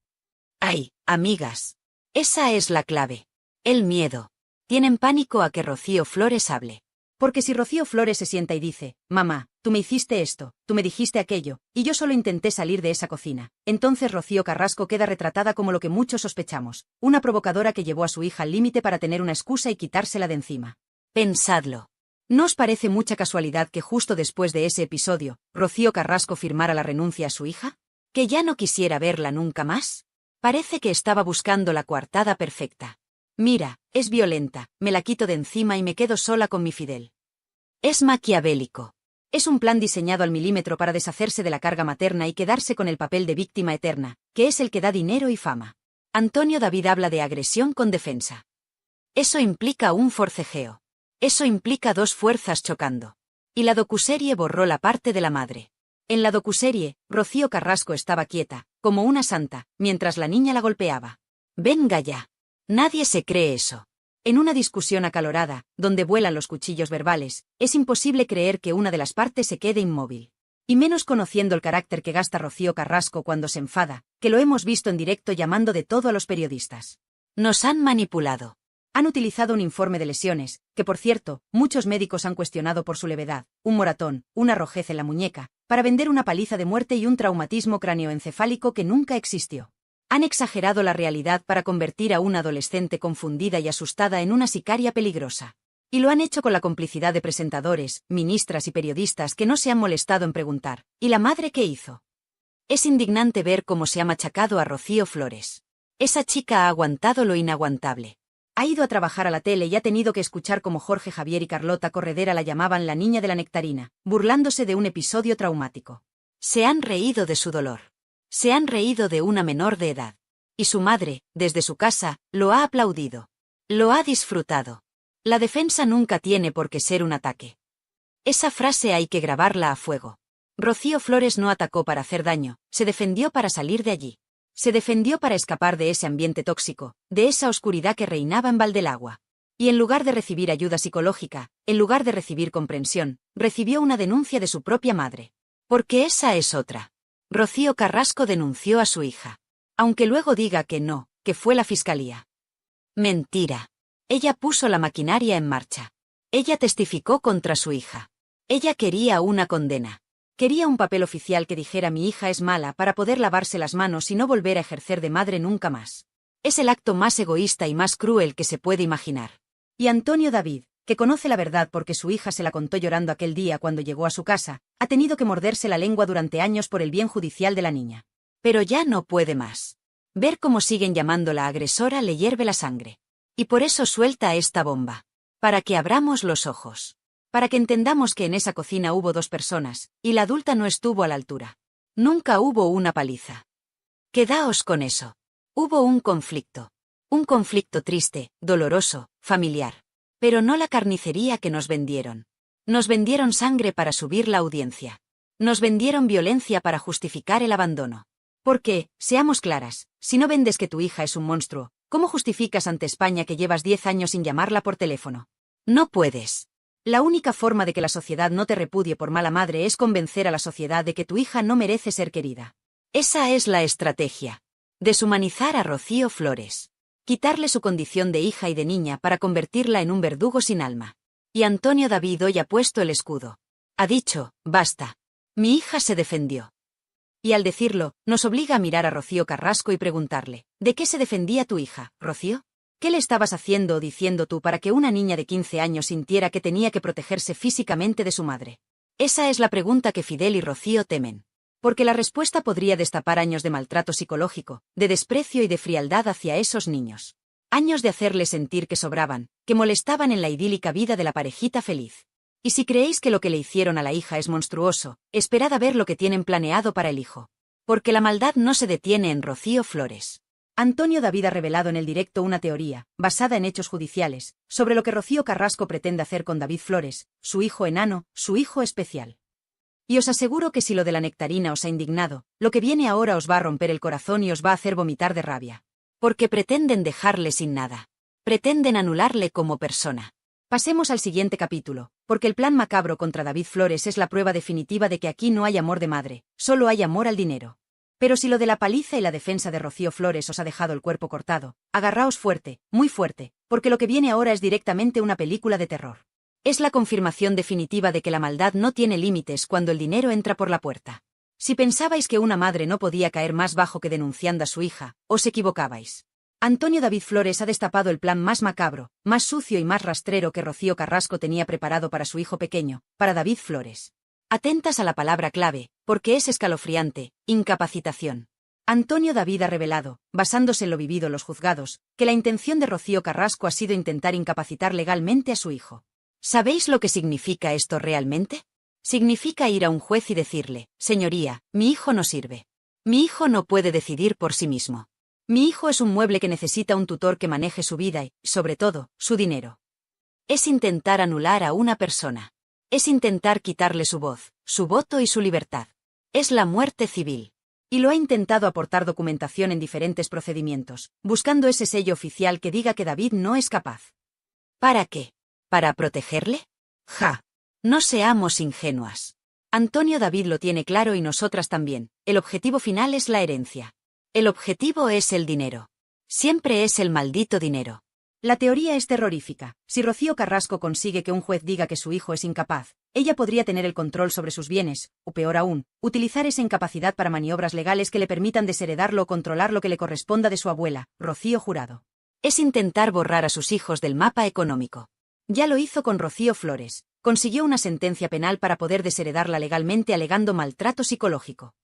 ¡Ay, amigas! Esa es la clave. El miedo. Tienen pánico a que Rocío Flores hable. Porque si Rocío Flores se sienta y dice, mamá, tú me hiciste esto, tú me dijiste aquello, y yo solo intenté salir de esa cocina, entonces Rocío Carrasco queda retratada como lo que muchos sospechamos, una provocadora que llevó a su hija al límite para tener una excusa y quitársela de encima. Pensadlo. ¿No os parece mucha casualidad que justo después de ese episodio, Rocío Carrasco firmara la renuncia a su hija? ¿Que ya no quisiera verla nunca más? Parece que estaba buscando la coartada perfecta. Mira, es violenta, me la quito de encima y me quedo sola con mi Fidel. Es maquiavélico. Es un plan diseñado al milímetro para deshacerse de la carga materna y quedarse con el papel de víctima eterna, que es el que da dinero y fama. Antonio David habla de agresión con defensa. Eso implica un forcejeo. Eso implica dos fuerzas chocando. Y la docuserie borró la parte de la madre. En la docuserie, Rocío Carrasco estaba quieta, como una santa, mientras la niña la golpeaba. Venga ya. Nadie se cree eso. En una discusión acalorada, donde vuelan los cuchillos verbales, es imposible creer que una de las partes se quede inmóvil. Y menos conociendo el carácter que gasta Rocío Carrasco cuando se enfada, que lo hemos visto en directo llamando de todo a los periodistas. Nos han manipulado. Han utilizado un informe de lesiones, que por cierto, muchos médicos han cuestionado por su levedad, un moratón, una rojez en la muñeca, para vender una paliza de muerte y un traumatismo cráneoencefálico que nunca existió. Han exagerado la realidad para convertir a una adolescente confundida y asustada en una sicaria peligrosa. Y lo han hecho con la complicidad de presentadores, ministras y periodistas que no se han molestado en preguntar, ¿y la madre qué hizo? Es indignante ver cómo se ha machacado a Rocío Flores. Esa chica ha aguantado lo inaguantable. Ha ido a trabajar a la tele y ha tenido que escuchar cómo Jorge Javier y Carlota Corredera la llamaban la niña de la nectarina, burlándose de un episodio traumático. Se han reído de su dolor. Se han reído de una menor de edad. Y su madre, desde su casa, lo ha aplaudido. Lo ha disfrutado. La defensa nunca tiene por qué ser un ataque. Esa frase hay que grabarla a fuego. Rocío Flores no atacó para hacer daño, se defendió para salir de allí. Se defendió para escapar de ese ambiente tóxico, de esa oscuridad que reinaba en Valdelagua. Y en lugar de recibir ayuda psicológica, en lugar de recibir comprensión, recibió una denuncia de su propia madre. Porque esa es otra. Rocío Carrasco denunció a su hija. Aunque luego diga que no, que fue la fiscalía. Mentira. Ella puso la maquinaria en marcha. Ella testificó contra su hija. Ella quería una condena. Quería un papel oficial que dijera mi hija es mala para poder lavarse las manos y no volver a ejercer de madre nunca más. Es el acto más egoísta y más cruel que se puede imaginar. Y Antonio David, que conoce la verdad porque su hija se la contó llorando aquel día cuando llegó a su casa, ha tenido que morderse la lengua durante años por el bien judicial de la niña. Pero ya no puede más. Ver cómo siguen llamándola agresora le hierve la sangre. Y por eso suelta esta bomba. Para que abramos los ojos. Para que entendamos que en esa cocina hubo 2 personas, y la adulta no estuvo a la altura. Nunca hubo una paliza. Quedaos con eso. Hubo un conflicto. Un conflicto triste, doloroso, familiar. Pero no la carnicería que nos vendieron. Nos vendieron sangre para subir la audiencia. Nos vendieron violencia para justificar el abandono. Porque, seamos claras, si no vendes que tu hija es un monstruo, ¿cómo justificas ante España que llevas 10 años sin llamarla por teléfono? No puedes. La única forma de que la sociedad no te repudie por mala madre es convencer a la sociedad de que tu hija no merece ser querida. Esa es la estrategia. Deshumanizar a Rocío Flores. Quitarle su condición de hija y de niña para convertirla en un verdugo sin alma. Y Antonio David hoy ha puesto el escudo. Ha dicho, basta. Mi hija se defendió. Y al decirlo, nos obliga a mirar a Rocío Carrasco y preguntarle, ¿de qué se defendía tu hija, Rocío? ¿Qué le estabas haciendo o diciendo tú para que una niña de 15 años sintiera que tenía que protegerse físicamente de su madre? Esa es la pregunta que Fidel y Rocío temen. Porque la respuesta podría destapar años de maltrato psicológico, de desprecio y de frialdad hacia esos niños. Años de hacerles sentir que sobraban, que molestaban en la idílica vida de la parejita feliz. Y si creéis que lo que le hicieron a la hija es monstruoso, esperad a ver lo que tienen planeado para el hijo. Porque la maldad no se detiene en Rocío Flores. Antonio David ha revelado en el directo una teoría, basada en hechos judiciales, sobre lo que Rocío Carrasco pretende hacer con David Flores, su hijo enano, su hijo especial. Y os aseguro que si lo de la nectarina os ha indignado, lo que viene ahora os va a romper el corazón y os va a hacer vomitar de rabia. Porque pretenden dejarle sin nada. Pretenden anularle como persona. Pasemos al siguiente capítulo, porque el plan macabro contra David Flores es la prueba definitiva de que aquí no hay amor de madre, solo hay amor al dinero. Pero si lo de la paliza y la defensa de Rocío Flores os ha dejado el cuerpo cortado, agarraos fuerte, muy fuerte, porque lo que viene ahora es directamente una película de terror. Es la confirmación definitiva de que la maldad no tiene límites cuando el dinero entra por la puerta. Si pensabais que una madre no podía caer más bajo que denunciando a su hija, os equivocabais. Antonio David Flores ha destapado el plan más macabro, más sucio y más rastrero que Rocío Carrasco tenía preparado para su hijo pequeño, para David Flores. Atentas a la palabra clave, porque es escalofriante, incapacitación. Antonio David ha revelado, basándose en lo vivido en los juzgados, que la intención de Rocío Carrasco ha sido intentar incapacitar legalmente a su hijo. ¿Sabéis lo que significa esto realmente? Significa ir a un juez y decirle, señoría, mi hijo no sirve. Mi hijo no puede decidir por sí mismo. Mi hijo es un mueble que necesita un tutor que maneje su vida y, sobre todo, su dinero. Es intentar anular a una persona. Es intentar quitarle su voz, su voto y su libertad. Es la muerte civil. Y lo ha intentado aportar documentación en diferentes procedimientos, buscando ese sello oficial que diga que David no es capaz. ¿Para qué? ¿Para protegerle? ¡Ja! No seamos ingenuas. Antonio David lo tiene claro y nosotras también. El objetivo final es la herencia. El objetivo es el dinero. Siempre es el maldito dinero. La teoría es terrorífica. Si Rocío Carrasco consigue que un juez diga que su hijo es incapaz, ella podría tener el control sobre sus bienes, o peor aún, utilizar esa incapacidad para maniobras legales que le permitan desheredarlo o controlar lo que le corresponda de su abuela, Rocío Jurado. Es intentar borrar a sus hijos del mapa económico. Ya lo hizo con Rocío Flores. Consiguió una sentencia penal para poder desheredarla legalmente alegando maltrato psicológico.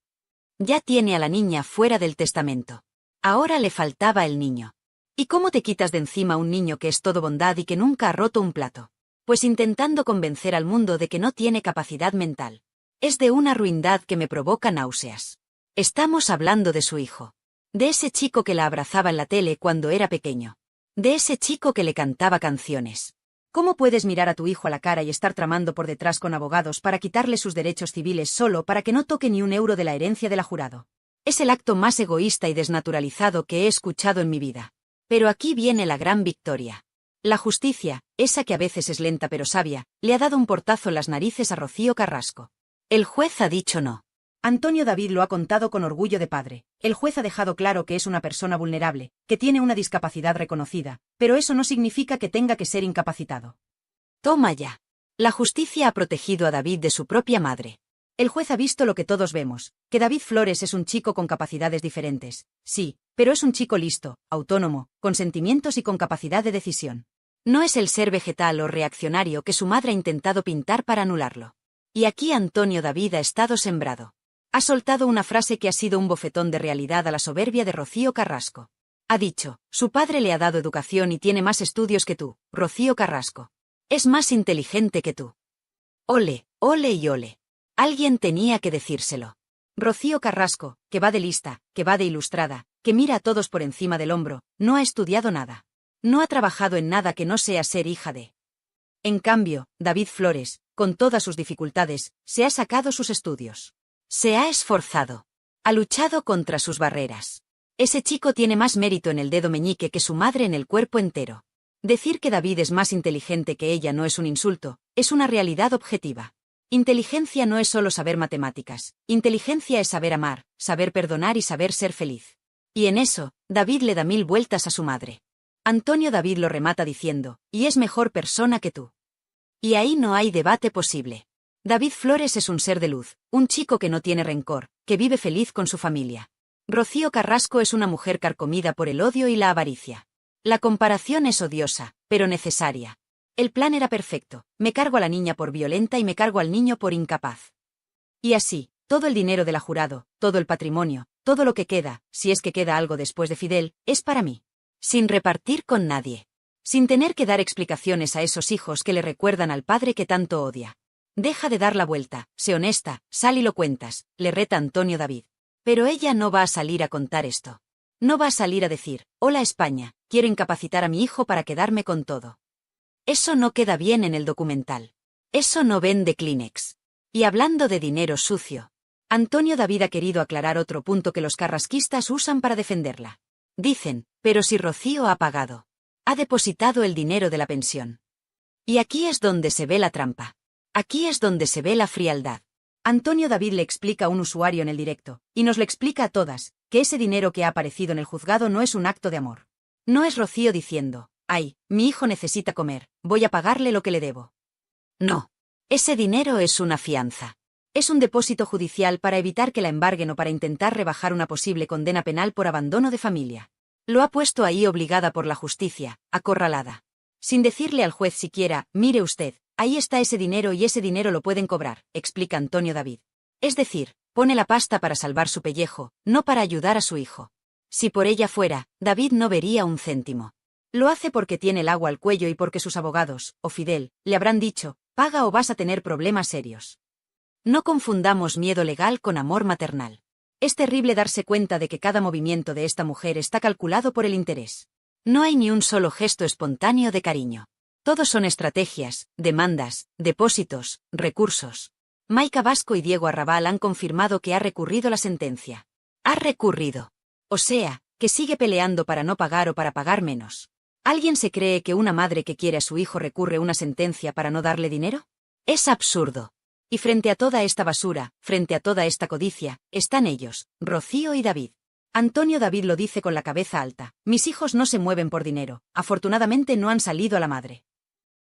Ya tiene a la niña fuera del testamento. Ahora le faltaba el niño. ¿Y cómo te quitas de encima un niño que es todo bondad y que nunca ha roto un plato? Pues intentando convencer al mundo de que no tiene capacidad mental. Es de una ruindad que me provoca náuseas. Estamos hablando de su hijo. De ese chico que la abrazaba en la tele cuando era pequeño. De ese chico que le cantaba canciones. ¿Cómo puedes mirar a tu hijo a la cara y estar tramando por detrás con abogados para quitarle sus derechos civiles solo para que no toque ni un euro de la herencia de la Jurado? Es el acto más egoísta y desnaturalizado que he escuchado en mi vida. Pero aquí viene la gran victoria. La justicia, esa que a veces es lenta pero sabia, le ha dado un portazo en las narices a Rocío Carrasco. El juez ha dicho no. Antonio David lo ha contado con orgullo de padre. El juez ha dejado claro que es una persona vulnerable, que tiene una discapacidad reconocida, pero eso no significa que tenga que ser incapacitado. Toma ya. La justicia ha protegido a David de su propia madre. El juez ha visto lo que todos vemos, que David Flores es un chico con capacidades diferentes, sí, pero es un chico listo, autónomo, con sentimientos y con capacidad de decisión. No es el ser vegetal o reaccionario que su madre ha intentado pintar para anularlo. Y aquí Antonio David ha estado sembrado. Ha soltado una frase que ha sido un bofetón de realidad a la soberbia de Rocío Carrasco. Ha dicho, su padre le ha dado educación y tiene más estudios que tú, Rocío Carrasco. Es más inteligente que tú. Ole, ole y ole. Alguien tenía que decírselo. Rocío Carrasco, que va de lista, que va de ilustrada, que mira a todos por encima del hombro, no ha estudiado nada. No ha trabajado en nada que no sea ser hija de. En cambio, David Flores, con todas sus dificultades, se ha sacado sus estudios. Se ha esforzado. Ha luchado contra sus barreras. Ese chico tiene más mérito en el dedo meñique que su madre en el cuerpo entero. Decir que David es más inteligente que ella no es un insulto, es una realidad objetiva. Inteligencia no es solo saber matemáticas, inteligencia es saber amar, saber perdonar y saber ser feliz. Y en eso, David le da 1000 vueltas a su madre. Antonio David lo remata diciendo, y es mejor persona que tú. Y ahí no hay debate posible. David Flores es un ser de luz, un chico que no tiene rencor, que vive feliz con su familia. Rocío Carrasco es una mujer carcomida por el odio y la avaricia. La comparación es odiosa, pero necesaria. El plan era perfecto, me cargo a la niña por violenta y me cargo al niño por incapaz. Y así, todo el dinero de la jurado, todo el patrimonio, todo lo que queda, si es que queda algo después de Fidel, es para mí. Sin repartir con nadie. Sin tener que dar explicaciones a esos hijos que le recuerdan al padre que tanto odia. Deja de dar la vuelta, sé honesta, sal y lo cuentas, le reta Antonio David. Pero ella no va a salir a contar esto. No va a salir a decir, hola España, quiero incapacitar a mi hijo para quedarme con todo. Eso no queda bien en el documental. Eso no vende Kleenex. Y hablando de dinero sucio, Antonio David ha querido aclarar otro punto que los carrasquistas usan para defenderla. Dicen, pero si Rocío ha pagado. Ha depositado el dinero de la pensión. Y aquí es donde se ve la trampa. Aquí es donde se ve la frialdad. Antonio David le explica a un usuario en el directo, y nos lo explica a todas, que ese dinero que ha aparecido en el juzgado no es un acto de amor. No es Rocío diciendo, ay, mi hijo necesita comer, voy a pagarle lo que le debo. No. Ese dinero es una fianza. Es un depósito judicial para evitar que la embarguen o para intentar rebajar una posible condena penal por abandono de familia. Lo ha puesto ahí obligada por la justicia, acorralada. Sin decirle al juez siquiera, mire usted, ahí está ese dinero y ese dinero lo pueden cobrar, explica Antonio David. Es decir, pone la pasta para salvar su pellejo, no para ayudar a su hijo. Si por ella fuera, David no vería un céntimo. Lo hace porque tiene el agua al cuello y porque sus abogados, o Fidel, le habrán dicho, paga o vas a tener problemas serios. No confundamos miedo legal con amor maternal. Es terrible darse cuenta de que cada movimiento de esta mujer está calculado por el interés. No hay ni un solo gesto espontáneo de cariño. Todos son estrategias, demandas, depósitos, recursos. Maica Vasco y Diego Arrabal han confirmado que ha recurrido la sentencia. Ha recurrido. O sea, que sigue peleando para no pagar o para pagar menos. ¿Alguien se cree que una madre que quiere a su hijo recurre una sentencia para no darle dinero? Es absurdo. Y frente a toda esta basura, frente a toda esta codicia, están ellos, Rocío y David. Antonio David lo dice con la cabeza alta, mis hijos no se mueven por dinero, afortunadamente no han salido a la madre.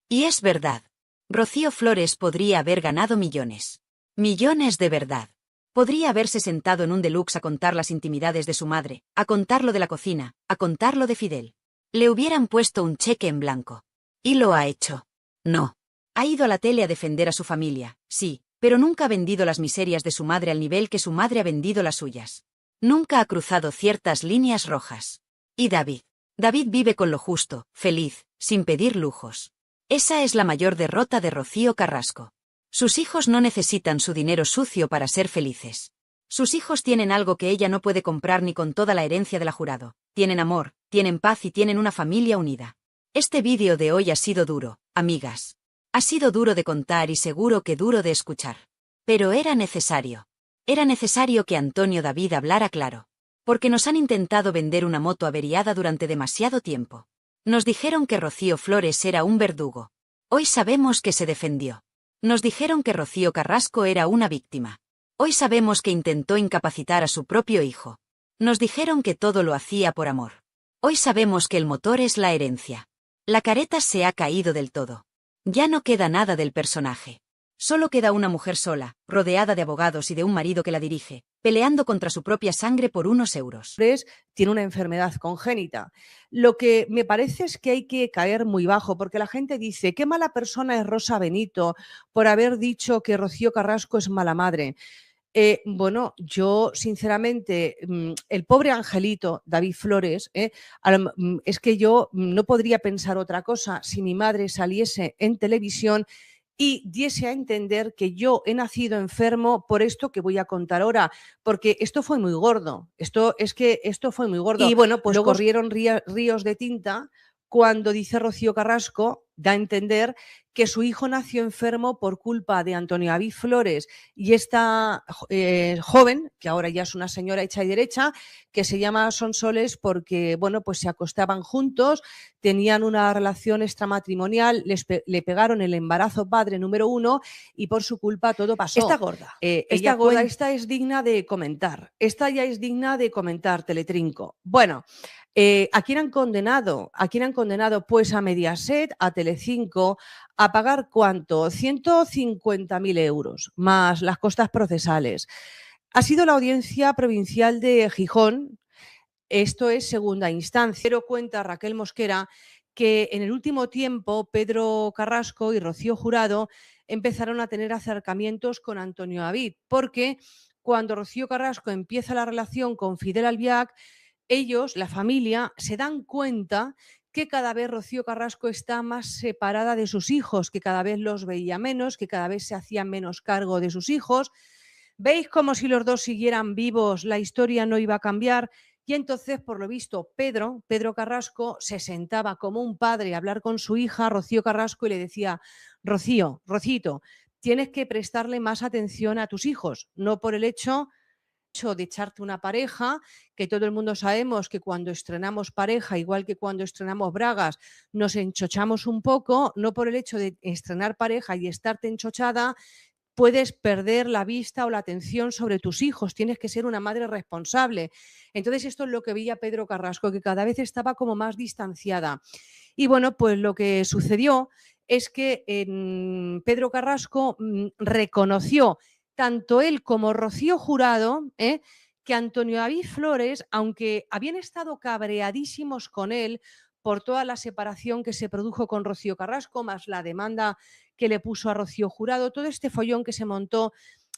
Y es verdad. Rocío Flores podría haber ganado millones. Millones de verdad. Podría haberse sentado en un deluxe a contar las intimidades de su madre, a contar lo de la cocina, a contar lo de Fidel. Le hubieran puesto un cheque en blanco. ¿Y lo ha hecho? No. Ha ido a la tele a defender a su familia, sí, pero nunca ha vendido las miserias de su madre al nivel que su madre ha vendido las suyas. Nunca ha cruzado ciertas líneas rojas. ¿Y David? David vive con lo justo, feliz, sin pedir lujos. Esa es la mayor derrota de Rocío Carrasco. Sus hijos no necesitan su dinero sucio para ser felices. Sus hijos tienen algo que ella no puede comprar ni con toda la herencia de la jurado. Tienen amor, tienen paz y tienen una familia unida. Este vídeo de hoy ha sido duro, amigas. Ha sido duro de contar y seguro que duro de escuchar. Pero era necesario. Era necesario que Antonio David hablara claro. Porque nos han intentado vender una moto averiada durante demasiado tiempo. Nos dijeron que Rocío Flores era un verdugo. Hoy sabemos que se defendió. Nos dijeron que Rocío Carrasco era una víctima. Hoy sabemos que intentó incapacitar a su propio hijo. Nos dijeron que todo lo hacía por amor. Hoy sabemos que el motor es la herencia. La careta se ha caído del todo. Ya no queda nada del personaje. Solo queda una mujer sola, rodeada de abogados y de un marido que la dirige, peleando contra su propia sangre por unos euros. Tiene una enfermedad congénita. Lo que me parece es que hay que caer muy bajo, porque la gente dice, qué mala persona es Rosa Benito por haber dicho que Rocío Carrasco es mala madre. Bueno, yo sinceramente, el pobre angelito David Flores, es que yo no podría pensar otra cosa si mi madre saliese en televisión y diese a entender que yo he nacido enfermo por esto que voy a contar ahora, porque esto fue muy gordo, esto fue muy gordo. Y bueno, pues luego corrieron ríos de tinta cuando dice Rocío Carrasco, da a entender que su hijo nació enfermo por culpa de Antonio David Flores y esta joven, que ahora ya es una señora hecha y derecha, que se llama Sonsoles porque, bueno, pues se acostaban juntos, tenían una relación extramatrimonial, le pegaron el embarazo padre número 1 y por su culpa todo pasó. Está gorda. Esta gorda, esta es digna de comentar. Esta ya es digna de comentar, Teletrinco. Bueno, ¿a quién han condenado? ¿A quién han condenado? Pues a Mediaset, a Telecinco, a pagar ¿cuánto? 150.000 euros, más las costas procesales. Ha sido la Audiencia Provincial de Gijón, esto es segunda instancia, pero cuenta Raquel Mosquera que en el último tiempo Pedro Carrasco y Rocío Jurado empezaron a tener acercamientos con Antonio David, porque cuando Rocío Carrasco empieza la relación con Fidel Albiac, ellos, la familia, se dan cuenta que cada vez Rocío Carrasco está más separada de sus hijos, que cada vez los veía menos, que cada vez se hacía menos cargo de sus hijos. ¿Veis como si los dos siguieran vivos la historia no iba a cambiar? Y entonces, por lo visto, Pedro Carrasco se sentaba como un padre a hablar con su hija, Rocío Carrasco, y le decía, Rocito, tienes que prestarle más atención a tus hijos, no por el hecho de echarte una pareja, que todo el mundo sabemos que cuando estrenamos pareja, igual que cuando estrenamos bragas, nos enchochamos un poco, no por el hecho de estrenar pareja y estarte enchochada, puedes perder la vista o la atención sobre tus hijos, tienes que ser una madre responsable. Entonces esto es lo que veía Pedro Carrasco, que cada vez estaba como más distanciada. Y bueno, pues lo que sucedió es que Pedro Carrasco reconoció tanto él como Rocío Jurado, que Antonio David Flores, aunque habían estado cabreadísimos con él por toda la separación que se produjo con Rocío Carrasco, más la demanda que le puso a Rocío Jurado, todo este follón que se montó,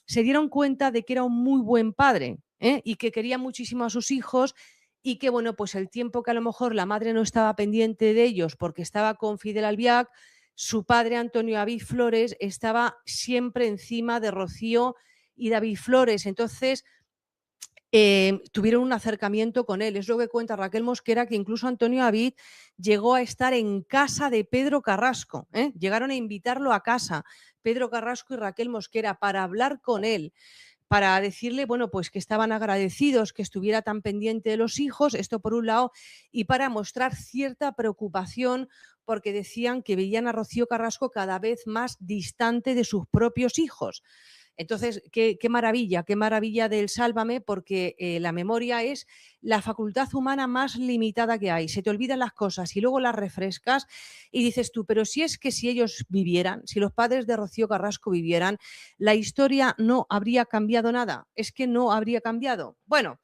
se dieron cuenta de que era un muy buen padre y que quería muchísimo a sus hijos y que, bueno, pues el tiempo que a lo mejor la madre no estaba pendiente de ellos porque estaba con Fidel Albiac, su padre, Antonio David Flores, estaba siempre encima de Rocío y David Flores. Entonces, tuvieron un acercamiento con él. Es lo que cuenta Raquel Mosquera, que incluso Antonio David llegó a estar en casa de Pedro Carrasco. Llegaron a invitarlo a casa, Pedro Carrasco y Raquel Mosquera, para hablar con él, para decirle, bueno, pues que estaban agradecidos que estuviera tan pendiente de los hijos, esto por un lado, y para mostrar cierta preocupación porque decían que veían a Rocío Carrasco cada vez más distante de sus propios hijos. Entonces, qué maravilla del Sálvame, porque la memoria es la facultad humana más limitada que hay. Se te olvidan las cosas y luego las refrescas y dices tú, pero si es que si ellos vivieran, si los padres de Rocío Carrasco vivieran, la historia no habría cambiado nada. Es que no habría cambiado. Bueno,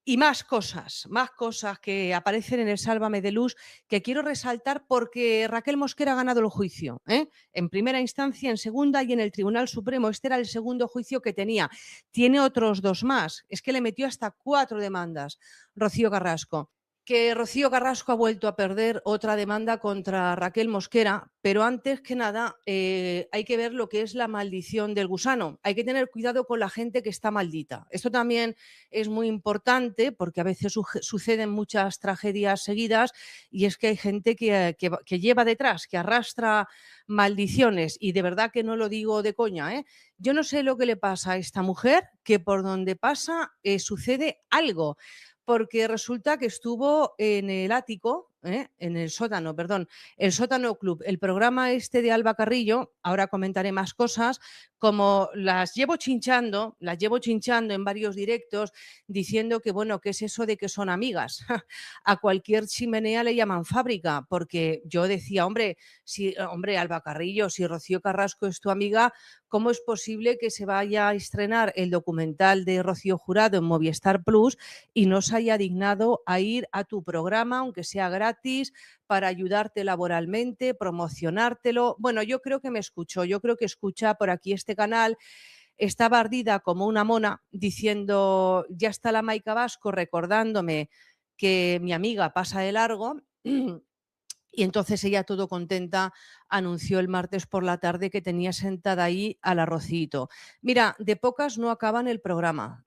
y más cosas que aparecen en el Sálvame de Luz que quiero resaltar porque Raquel Mosquera ha ganado el juicio, en primera instancia, en segunda y en el Tribunal Supremo. Este era el segundo juicio que tenía. Tiene otros 2 más. Es que le metió hasta 4 demandas Rocío Carrasco. Que Rocío Carrasco ha vuelto a perder otra demanda contra Raquel Mosquera, pero antes que nada hay que ver lo que es la maldición del gusano. Hay que tener cuidado con la gente que está maldita. Esto también es muy importante porque a veces suceden muchas tragedias seguidas y es que hay gente que lleva detrás, que arrastra maldiciones, y de verdad que no lo digo de coña. Yo no sé lo que le pasa a esta mujer, que por donde pasa sucede algo. Porque resulta que estuvo en el ático, en el sótano, perdón, el Sótano Club, el programa este de Alba Carrillo, ahora comentaré más cosas, como las llevo chinchando en varios directos diciendo que, bueno, ¿qué es eso de que son amigas? A cualquier chimenea le llaman fábrica, porque yo decía, hombre, Alba Carrillo, si Rocío Carrasco es tu amiga, ¿cómo es posible que se vaya a estrenar el documental de Rocío Jurado en Movistar Plus y no se haya dignado a ir a tu programa, aunque sea gratis, para ayudarte laboralmente, promocionártelo? Bueno, yo creo que me escuchó, yo creo que escucha por aquí este canal. Estaba ardida como una mona diciendo, ya está la Maica Vasco recordándome que mi amiga pasa de largo. Y entonces ella, todo contenta, anunció el martes por la tarde que tenía sentada ahí a la Rocito. Mira, de pocas no acaban el programa,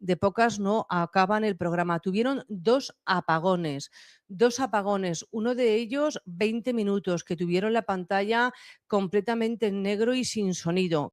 Tuvieron dos apagones, uno de ellos 20 minutos, que tuvieron la pantalla completamente en negro y sin sonido.